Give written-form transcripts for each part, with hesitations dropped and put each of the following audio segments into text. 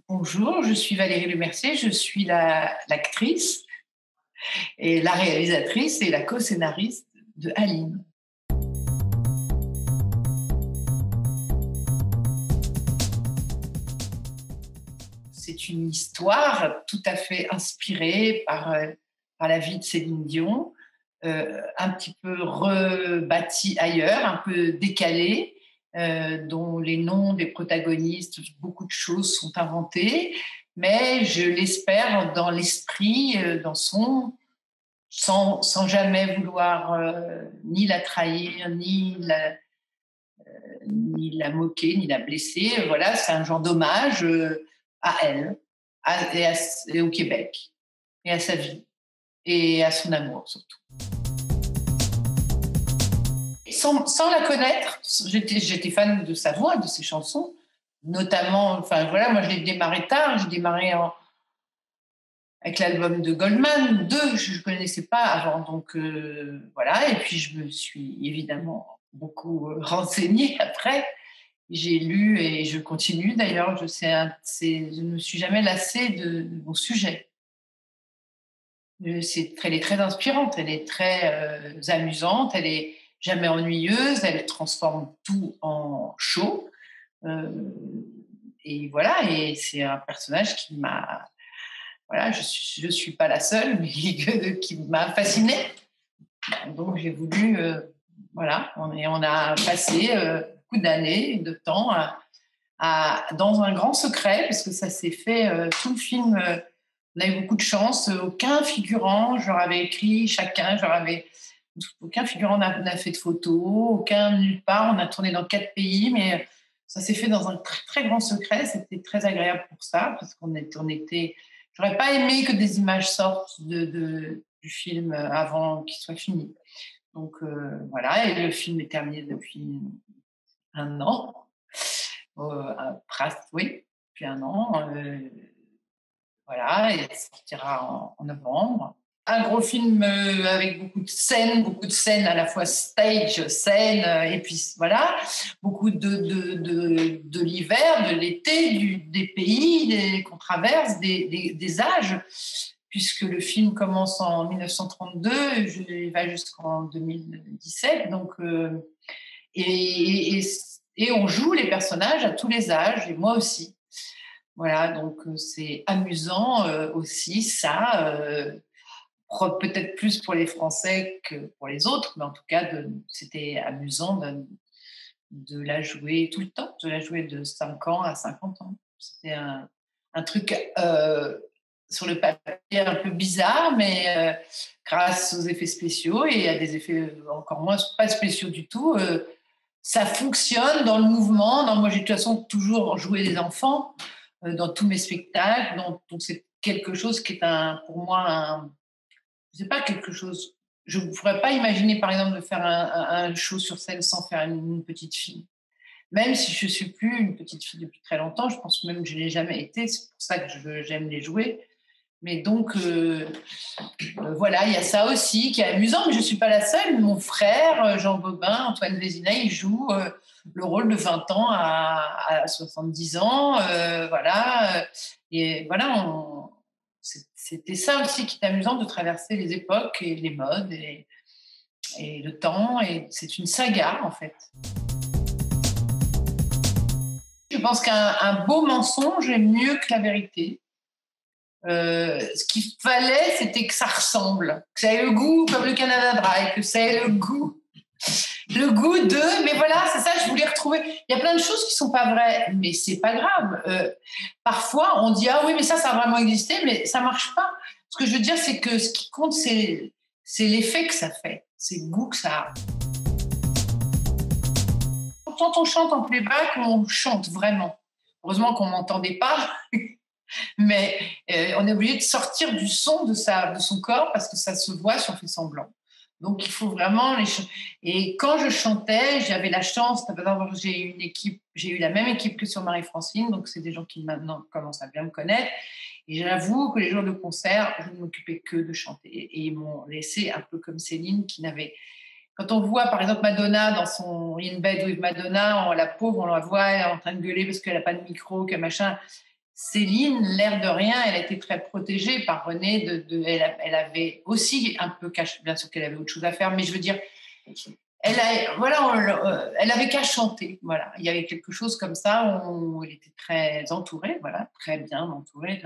Bonjour, je suis Valérie Lemercier, je suis l'actrice et la réalisatrice et la co-scénariste de Aline. C'est une histoire tout à fait inspirée par la vie de Céline Dion, un petit peu rebâtie ailleurs, un peu décalée, dont les noms des protagonistes, beaucoup de choses sont inventées, mais je l'espère dans l'esprit, sans jamais vouloir ni la trahir, ni la moquer, ni la blesser. Voilà, c'est un genre d'hommage à elle, et au Québec, et à sa vie, et à son amour surtout. Sans la connaître, j'étais fan de sa voix, de ses chansons, notamment, enfin voilà, moi j'ai démarré tard, j'ai démarré avec l'album de Goldman, je ne connaissais pas avant, donc voilà, et puis je me suis évidemment beaucoup renseignée après. J'ai lu et je continue d'ailleurs, je ne me suis jamais lassée de mon sujet. Elle est très inspirante, elle est très amusante, elle est jamais ennuyeuse, elle transforme tout en show. Euh, et voilà, et c'est un personnage qui m'a... Voilà, je suis pas la seule, mais qui m'a fascinée. Donc j'ai voulu... voilà, on a passé beaucoup d'années, de temps dans un grand secret, parce que ça s'est fait, tout le film, on a eu beaucoup de chance, aucun figurant, je leur avais écrit chacun, aucun figurant n'a fait de photos, aucun nulle part, on a tourné dans 4 pays, mais ça s'est fait dans un très, très grand secret, c'était très agréable pour ça, parce j'aurais pas aimé que des images sortent du film avant qu'il soit fini. Donc voilà, et le film est terminé depuis un an. Oui, depuis un an. Voilà, et il sortira en novembre. Un gros film avec beaucoup de scènes à la fois stage, scène, et puis voilà, beaucoup de l'hiver, de l'été, des pays qu'on traverse, des âges, puisque le film commence en 1932, il va jusqu'en 2017, donc et, et, et on joue les personnages à tous les âges, et moi aussi. Voilà, donc c'est amusant aussi, ça. Peut-être plus pour les Français que pour les autres, mais en tout cas, c'était amusant de la jouer tout le temps, de la jouer de 5 ans à 50 ans. C'était un truc sur le papier un peu bizarre, mais grâce aux effets spéciaux et à des effets encore moins pas spéciaux du tout, ça fonctionne dans le mouvement. Moi, j'ai de toute façon toujours joué des enfants dans tous mes spectacles, donc c'est quelque chose qui est pour moi c'est pas quelque chose. Je ne pourrais pas imaginer, par exemple, de faire un show sur scène sans faire une petite fille. Même si je ne suis plus une petite fille depuis très longtemps, je pense même que je ne l'ai jamais été. C'est pour ça que j'aime les jouer. Mais donc, voilà, il y a ça aussi qui est amusant, mais je ne suis pas la seule. Mon frère, Jean Bobin, Antoine Vézina, il joue le rôle de 20 ans à 70 ans. Voilà. Et voilà, c'était ça aussi qui est amusant, de traverser les époques et les modes et le temps. Et c'est une saga, en fait. Je pense qu'un beau mensonge est mieux que la vérité. Ce qu'il fallait, c'était que ça ressemble, que ça ait le goût comme le Canada Dry, que ça ait le goût mais voilà, c'est ça, je voulais retrouver. Il y a plein de choses qui sont pas vraies, mais c'est pas grave. Parfois, on dit ah oui, mais ça a vraiment existé, mais ça marche pas. Ce que je veux dire, c'est que ce qui compte, c'est l'effet que ça fait, c'est le goût que ça a. Quand on chante en playback, on chante vraiment. Heureusement qu'on m'entendait pas. Mais on est obligé de sortir du son de son corps parce que ça se voit si on fait semblant. Donc il faut vraiment Et quand je chantais, j'avais la chance d'avoir j'ai eu la même équipe que sur Marie-Francine, donc c'est des gens qui maintenant commencent à bien me connaître. Et j'avoue que les jours de concert, je ne m'occupais que de chanter. Et ils m'ont laissé un peu comme Céline, qui n'avait... Quand on voit, par exemple, Madonna dans son In Bed with Madonna, la pauvre, on la voit en train de gueuler parce qu'elle n'a pas de micro, que machin. Céline, l'air de rien, elle a été très protégée par René. Elle avait aussi un peu caché, bien sûr qu'elle avait autre chose à faire, mais je veux dire, elle avait qu'à chanter. Voilà, il y avait quelque chose comme ça où elle était très entourée, voilà, très bien entourée.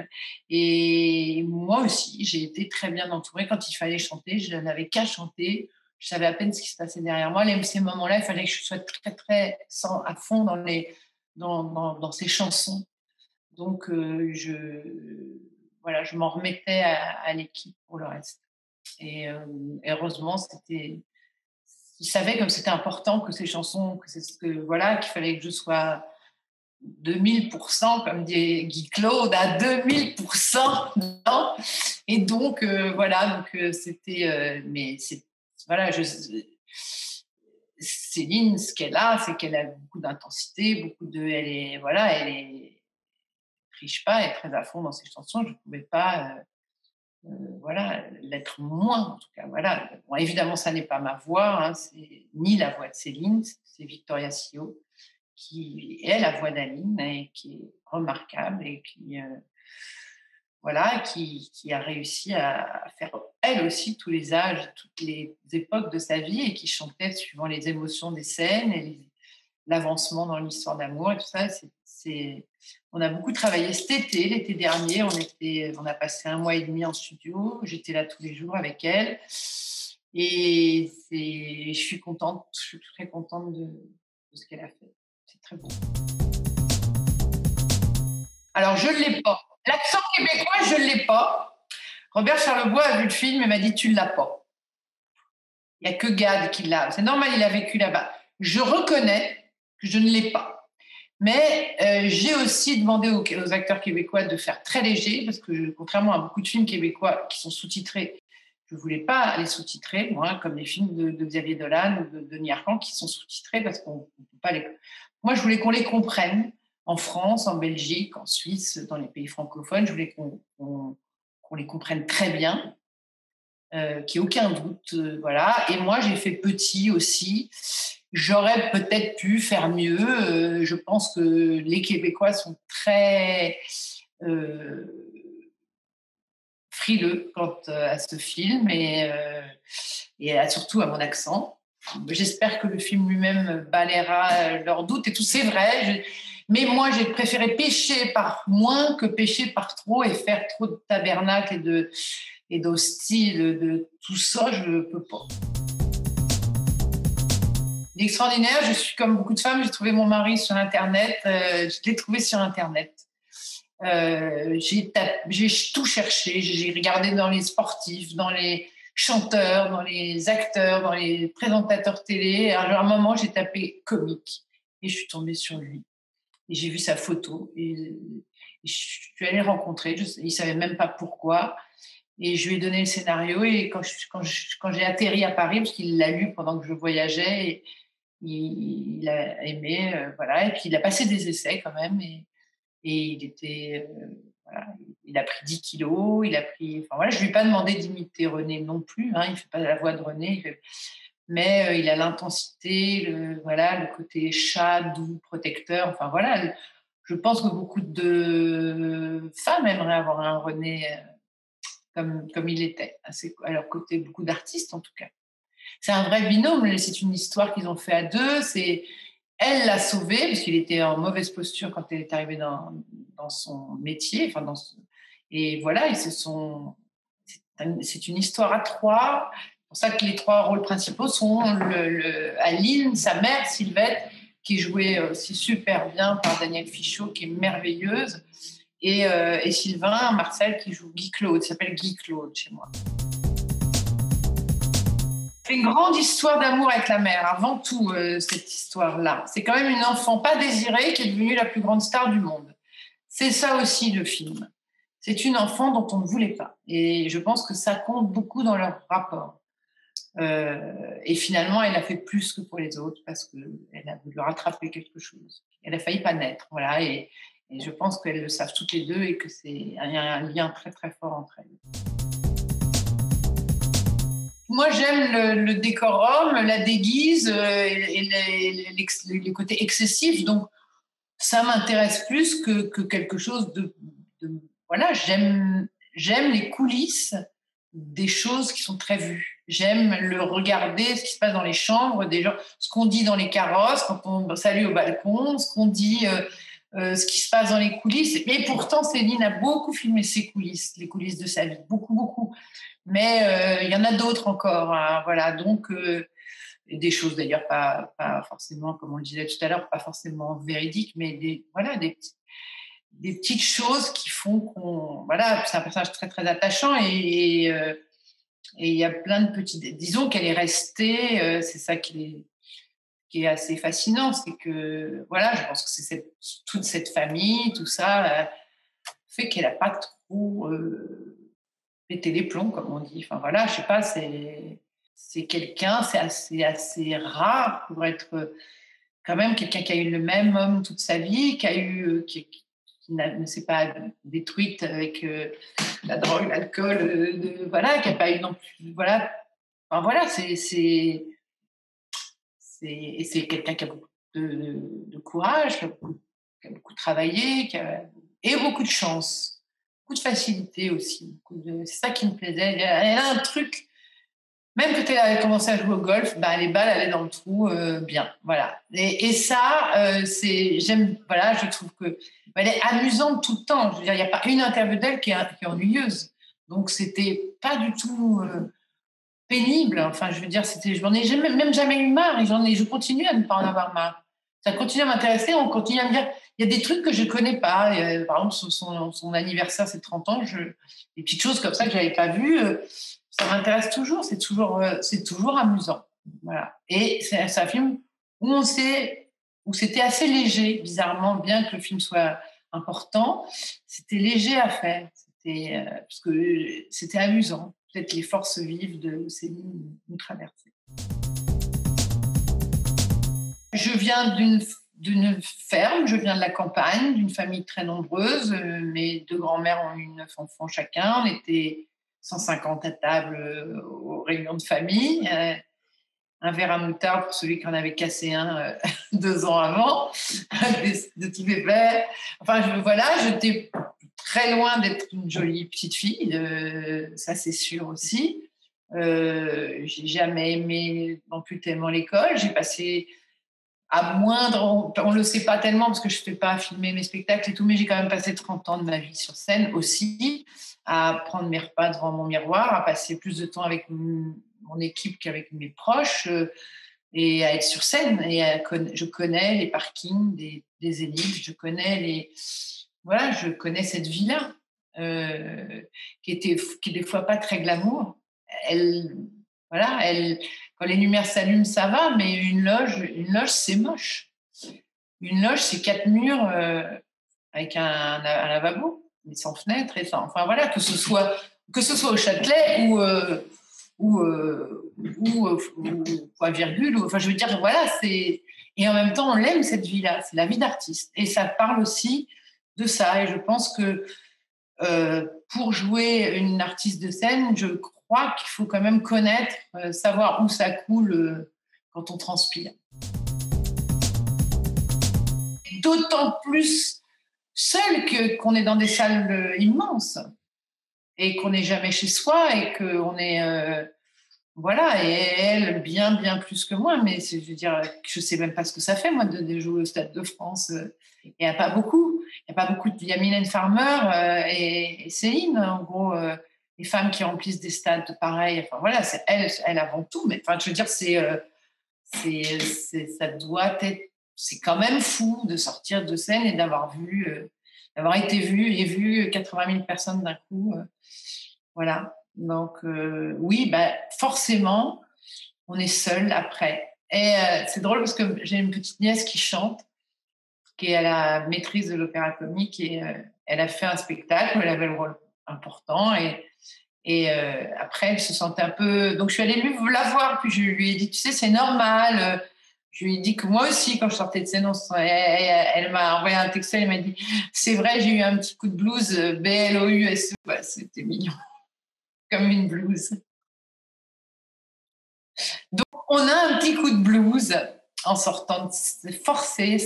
Et moi aussi, j'ai été très bien entourée quand il fallait chanter. Je n'avais qu'à chanter. Je savais à peine ce qui se passait derrière moi. Ces moments-là, il fallait que je sois très très à fond dans ces chansons. Donc voilà, je m'en remettais à l'équipe pour le reste. Et heureusement, ils savaient comme c'était important que ces chansons, voilà, qu'il fallait que je sois 2000%, comme dit Guy Claude, à 2000%. Non. Et donc, voilà, donc c'était. Voilà, Céline, ce qu'elle a, c'est qu'elle a beaucoup d'intensité, elle est triche pas, elle est très à fond dans ses chansons. Je ne pouvais pas voilà, l'être moins, en tout cas. Voilà. Bon, évidemment, ça n'est pas ma voix, hein, c'est ni la voix de Céline, c'est Victoria Sio, qui est la voix d'Aline et qui est remarquable et qui a réussi à faire, elle aussi, tous les âges, toutes les époques de sa vie et qui chantait suivant les émotions des scènes et l'avancement dans l'histoire d'amour et tout ça. On a beaucoup travaillé cet été, l'été dernier. On a passé 1 mois et demi en studio. J'étais là tous les jours avec elle. Et je suis contente, je suis très contente de ce qu'elle a fait. C'est très beau. Alors, je ne l'ai pas. L'accent québécois, je ne l'ai pas. Robert Charlebois a vu le film et m'a dit « tu ne l'as pas ». Il n'y a que Gad qui l'a. C'est normal, il a vécu là-bas. Je reconnais que je ne l'ai pas. Mais j'ai aussi demandé aux acteurs québécois de faire très léger, parce que contrairement à beaucoup de films québécois qui sont sous-titrés, je ne voulais pas les sous-titrer, moi, comme les films de Xavier Dolan ou de Denis Arcand qui sont sous-titrés parce qu'on ne peut pas les... Moi, je voulais qu'on les comprenne en France, en Belgique, en Suisse, dans les pays francophones. Je voulais qu'on les comprenne très bien, qu'il n'y ait aucun doute. Voilà. Et moi, j'ai fait petit aussi. J'aurais peut-être pu faire mieux. Je pense que les Québécois sont très frileux quant à ce film et surtout à mon accent. J'espère que le film lui-même balayera leurs doutes et tout, c'est vrai. Mais moi, j'ai préféré pécher par moins que pécher par trop et faire trop de tabernacle et d'hostile, de tout ça, je ne peux pas. L'extraordinaire, je suis comme beaucoup de femmes, j'ai trouvé mon mari sur Internet, je l'ai trouvé sur Internet. J'ai tout cherché, j'ai regardé dans les sportifs, dans les chanteurs, dans les acteurs, dans les présentateurs télé. Alors, à un moment, j'ai tapé comique et je suis tombée sur lui. Et j'ai vu sa photo et je suis allée le rencontrer, il ne savait même pas pourquoi. Et je lui ai donné le scénario et quand j'ai atterri à Paris, parce qu'il l'a lu pendant que je voyageais, il a aimé, voilà. Et puis il a passé des essais quand même et il était, voilà, il a pris 10 kilos, enfin voilà, je lui ai pas demandé d'imiter René non plus, hein, il fait pas la voix de René, mais il a l'intensité, voilà, le côté chat, doux, protecteur, enfin voilà. Je pense que beaucoup de femmes aimeraient avoir un René comme il était, à leur côté, beaucoup d'artistes en tout cas. C'est un vrai binôme, c'est une histoire qu'ils ont fait à deux. Elle l'a sauvé parce qu'il était en mauvaise posture quand elle est arrivée dans son métier. Et voilà, c'est une histoire à trois. C'est pour ça que les 3 rôles principaux sont Aline, sa mère, Sylvette, qui est jouée aussi super bien par Danielle Fichot, qui est merveilleuse, et Sylvain Marcel, qui joue Guy Claude. Il s'appelle Guy Claude chez moi. C'est une grande histoire d'amour avec la mère, avant tout, cette histoire-là. C'est quand même une enfant pas désirée qui est devenue la plus grande star du monde. C'est ça aussi, le film. C'est une enfant dont on ne voulait pas. Et je pense que ça compte beaucoup dans leur rapport. Et finalement, elle a fait plus que pour les autres parce qu'elle a voulu rattraper quelque chose. Elle a failli pas naître, voilà. Et je pense qu'elles le savent toutes les deux et que il y a un lien très, très fort entre elles. Moi, j'aime le décorum, la déguise et les côtés excessifs. Donc, ça m'intéresse plus que quelque chose de voilà, j'aime les coulisses des choses qui sont très vues. J'aime le regarder, ce qui se passe dans les chambres des gens, ce qu'on dit dans les carrosses quand on salue au balcon, ce qu'on dit, ce qui se passe dans les coulisses. Mais pourtant, Céline a beaucoup filmé ses coulisses, les coulisses de sa vie, beaucoup, beaucoup. Mais il y en a d'autres encore, hein, voilà. Donc, des choses d'ailleurs pas forcément, comme on le disait tout à l'heure, pas forcément véridiques, mais voilà, des petites choses qui font qu'on... Voilà, c'est un personnage très, très attachant et il y a plein de petits... Disons qu'elle est restée, c'est ça qui est assez fascinant, c'est que, voilà, je pense que toute cette famille, tout ça, fait qu'elle n'a pas trop pété les plombs, comme on dit. Enfin, voilà, je sais pas, c'est quelqu'un, c'est assez rare pour être quand même quelqu'un qui a eu le même homme toute sa vie, qui a eu... ne s'est pas détruite avec la drogue, l'alcool, voilà, qui n'a pas eu non plus, voilà. Enfin, voilà, et c'est quelqu'un qui a beaucoup de courage, qui a beaucoup travaillé, et beaucoup de chance, beaucoup de facilité aussi. C'est ça qui me plaisait. Elle a un truc, même quand elle avait commencé à jouer au golf, bah, les balles allaient dans le trou bien. Voilà. Et ça, j'aime, voilà, je trouve que elle est amusante tout le temps. Je veux dire, il n'y a pas une interview d'elle qui est ennuyeuse. Donc, c'était pas du tout pénible. Enfin, je veux dire, je n'en ai même jamais eu marre. Je continue à ne pas en avoir marre. Ça continue à m'intéresser. On continue à me dire, il y a des trucs que je ne connais pas. Par exemple, son anniversaire, c'est 30 ans. Des petites choses comme ça que je n'avais pas vues. Ça m'intéresse toujours. C'est toujours amusant. Voilà. Et c'est un film où où c'était assez léger, bizarrement, bien que le film soit important. C'était léger à faire. Parce que c'était amusant. Peut-être les forces vives de Céline nous traversaient. Je viens d'une ferme, je viens de la campagne, d'une famille très nombreuse. Mes deux grands-mères ont eu 9 enfants chacun. On était 150 à table aux réunions de famille. Un verre à moutarde pour celui qui en avait cassé un 2 ans avant, de petits pépères. Enfin, voilà, j'étais très loin d'être une jolie petite fille, ça c'est sûr aussi. J'ai jamais aimé non plus tellement l'école. J'ai passé à moindre, on le sait pas tellement parce que je fais pas filmer mes spectacles et tout, mais j'ai quand même passé 30 ans de ma vie sur scène aussi, à prendre mes repas devant mon miroir, à passer plus de temps avec mon équipe qu'avec mes proches et à être sur scène. Et je connais les parkings des Zéniths, je connais cette vie-là qui est des fois pas très glamour. Elle, voilà, quand les lumières s'allument, ça va, mais une loge, c'est moche. Une loge, c'est 4 murs avec un lavabo, mais sans fenêtre et sans. Enfin voilà, que ce soit au Châtelet ou point virgule. Enfin, je veux dire, voilà, c'est. Et en même temps, on l'aime cette vie-là. C'est la vie d'artiste, et ça parle aussi de ça. Et je pense que pour jouer une artiste de scène, je crois qu'il faut quand même connaître, savoir où ça coule quand on transpire. D'autant plus seul qu'on est dans des salles immenses et qu'on n'est jamais chez soi et qu'on est... voilà, et elle, bien, bien plus que moi, mais je veux dire, je ne sais même pas ce que ça fait, moi, de jouer au Stade de France. Il n'y a pas beaucoup. Il y a Mylène Farmer et Céline, en gros, les femmes qui remplissent des stades pareils. Enfin, voilà, c'est elle avant tout. Mais enfin, je veux dire, ça doit être... C'est quand même fou de sortir de scène et d'avoir été vu 80 000 personnes d'un coup. Voilà. Donc, oui, forcément, on est seul après. Et c'est drôle parce que j'ai une petite nièce qui chante, qui est à la maîtrise de l'opéra comique, et elle a fait un spectacle où elle avait le rôle important. Et après, elle se sentait un peu... Donc, je suis allée la voir, puis je lui ai dit, tu sais, c'est normal. Je lui ai dit que moi aussi, quand je sortais de scène, elle m'a envoyé un texte, elle m'a dit, c'est vrai, j'ai eu un petit coup de blues, BLOUSE. Ouais, c'était mignon, comme une blouse. Donc, on a un petit coup de blues en sortant. C'est forcé,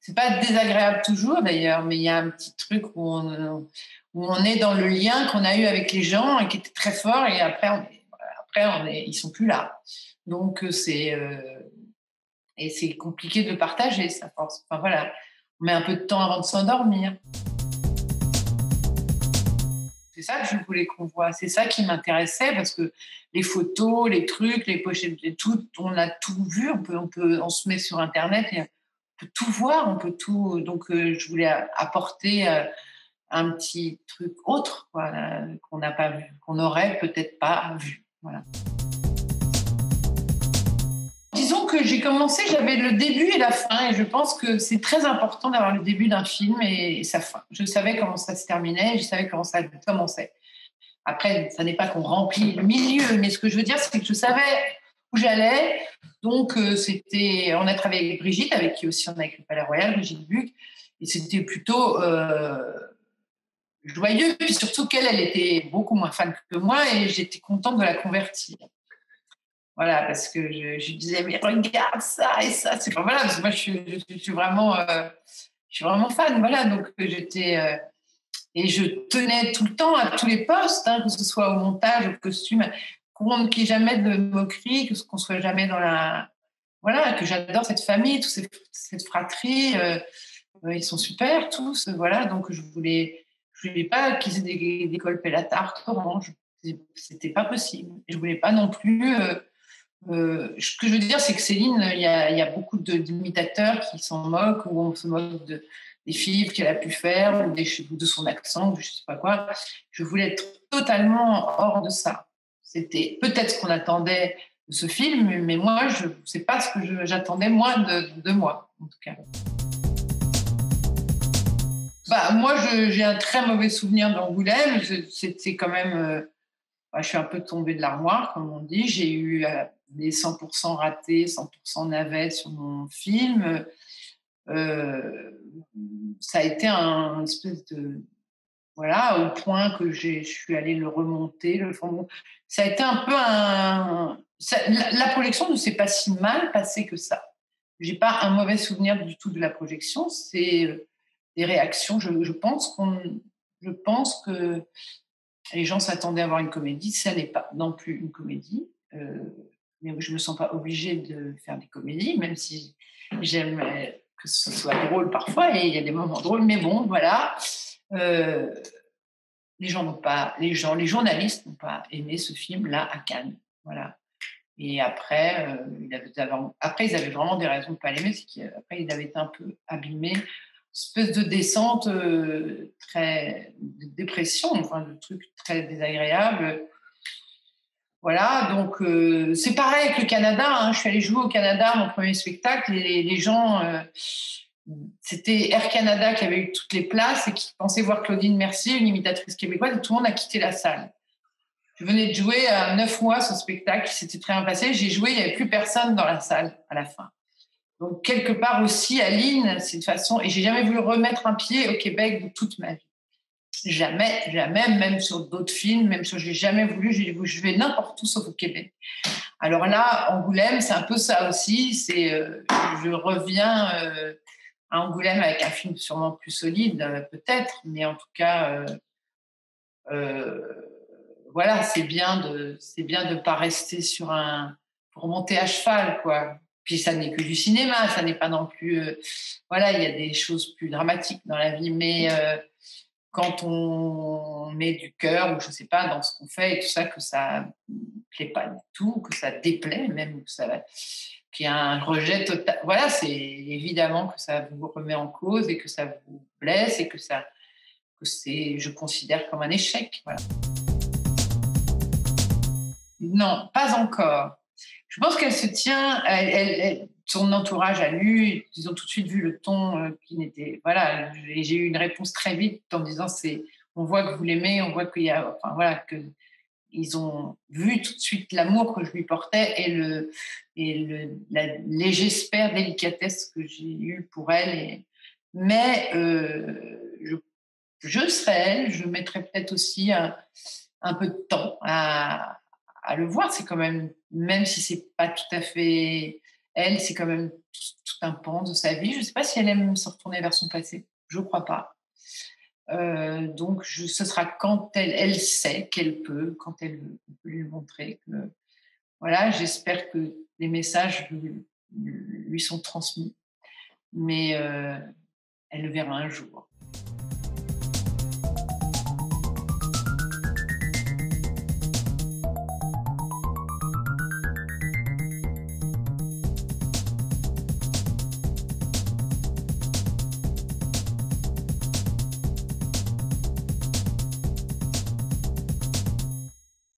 C'est pas désagréable toujours d'ailleurs, mais il y a un petit truc où on est dans le lien qu'on a eu avec les gens et qui était très fort, et après ils sont plus là. Donc et c'est compliqué de partager ça. Enfin voilà, on met un peu de temps avant de s'endormir. C'est ça que je voulais qu'on voit, c'est ça qui m'intéressait, parce que les photos, les trucs, les pochettes, tout, on a tout vu, on se met sur Internet et on peut tout voir, on peut tout. Donc je voulais apporter un petit truc autre, voilà, qu'on n'a pas vu, qu'on n'aurait peut-être pas vu. Voilà. Disons que j'ai commencé, j'avais le début et la fin, et je pense que c'est très important d'avoir le début d'un film et sa fin. Je savais comment ça se terminait, je savais comment ça commençait. Après, ça n'est pas qu'on remplit le milieu, mais ce que je veux dire, c'est que je savais où j'allais. Donc, on a travaillé avec Brigitte, avec qui aussi on a écrit Palais Royal, Brigitte Buc, et c'était plutôt joyeux. Puis surtout qu'elle, elle était beaucoup moins fan que moi, et j'étais contente de la convertir. Voilà, parce que je lui disais, mais regarde ça et ça. C'est pas voilà, parce que moi, je suis vraiment fan. Voilà, donc j'étais. Et je tenais tout le temps à tous les postes, hein, que ce soit au montage, au costume, qu'il n'y ait jamais de moquerie, qu'on soit jamais dans la. Voilà, que j'adore cette famille, cette fratrie. Ils sont super tous. Voilà, donc je voulais pas qu'ils aient des colpes à tarte orange. C'était pas possible. Et je voulais pas non plus. Ce que je veux dire, c'est que Céline, il y a beaucoup d'imitateurs qui s'en moquent, ou on se moque des films qu'elle a pu faire, ou de son accent, ou je ne sais pas quoi. Je voulais être totalement hors de ça. C'était peut-être ce qu'on attendait de ce film, mais moi, je ne sais pas ce que j'attendais moi de moi, en tout cas. Bah, moi, j'ai un très mauvais souvenir d'Angoulême. C'était quand même... je suis un peu tombée de l'armoire, comme on dit. J'ai eu des 100% ratés, 100% navets sur mon film. Ça a été un espèce de... Voilà, au point que je suis allée le remonter. Ça a été un peu la projection ne s'est pas si mal passée que ça. J'ai pas un mauvais souvenir du tout de la projection. C'est des réactions. Je pense que les gens s'attendaient à voir une comédie. Ça n'est pas non plus une comédie. Mais je ne me sens pas obligée de faire des comédies, même si j'aime que ce soit drôle parfois, et il y a des moments drôles. Mais bon, voilà. Les journalistes n'ont pas aimé ce film-là à Cannes. Voilà. Et après, ils avaient vraiment des raisons de ne pas l'aimer. C'est qu'après, il avait été un peu abîmé. Une espèce de descente de dépression, enfin, de trucs très désagréables. Voilà, donc c'est pareil avec le Canada. Hein. Je suis allée jouer au Canada, mon premier spectacle, et les gens... c'était Air Canada qui avait eu toutes les places et qui pensait voir Claudine Mercier, une imitatrice québécoise, et tout le monde a quitté la salle. Je venais de jouer à 9 mois ce spectacle, c'était très bien passé. J'ai joué, il n'y avait plus personne dans la salle à la fin. Donc, quelque part aussi, Aline, c'est une façon... Et j'ai jamais voulu remettre un pied au Québec de toute ma vie. Jamais, jamais, même sur d'autres films, même si j'ai jamais voulu, j'ai dit, je vais n'importe où sauf au Québec. Alors là, Angoulême, c'est un peu ça aussi. Je reviens à Angoulême avec un film sûrement plus solide, peut-être, mais en tout cas, voilà, c'est bien de pas rester pour monter à cheval, quoi. Puis ça n'est que du cinéma, ça n'est pas non plus, voilà, il y a des choses plus dramatiques dans la vie, mais quand on met du cœur, ou je sais pas, dans ce qu'on fait et tout ça, que ça plaît pas du tout, que ça déplaît même, qu'il y a un rejet total. Voilà, c'est évidemment que ça vous remet en cause et que ça vous blesse et que je considère comme un échec. Voilà. Non, pas encore. Je pense qu'elle se tient, son entourage a lu, ils ont tout de suite vu le ton qui n'était... Voilà, et j'ai eu une réponse très vite en disant, on voit que vous l'aimez, on voit qu'il y a... Enfin, voilà, qu'ils ont vu tout de suite l'amour que je lui portais j'espère, délicatesse que j'ai eue pour elle. Mais je serai elle, je mettrai peut-être aussi un peu de temps à le voir. C'est quand même si c'est pas tout à fait elle, c'est quand même tout un pan de sa vie. Je ne sais pas si elle aime se retourner vers son passé. Je ne crois pas. Donc, ce sera quand elle sait qu'elle peut, quand elle veut, on peut lui montrer que, voilà, j'espère que les messages lui sont transmis, mais elle le verra un jour.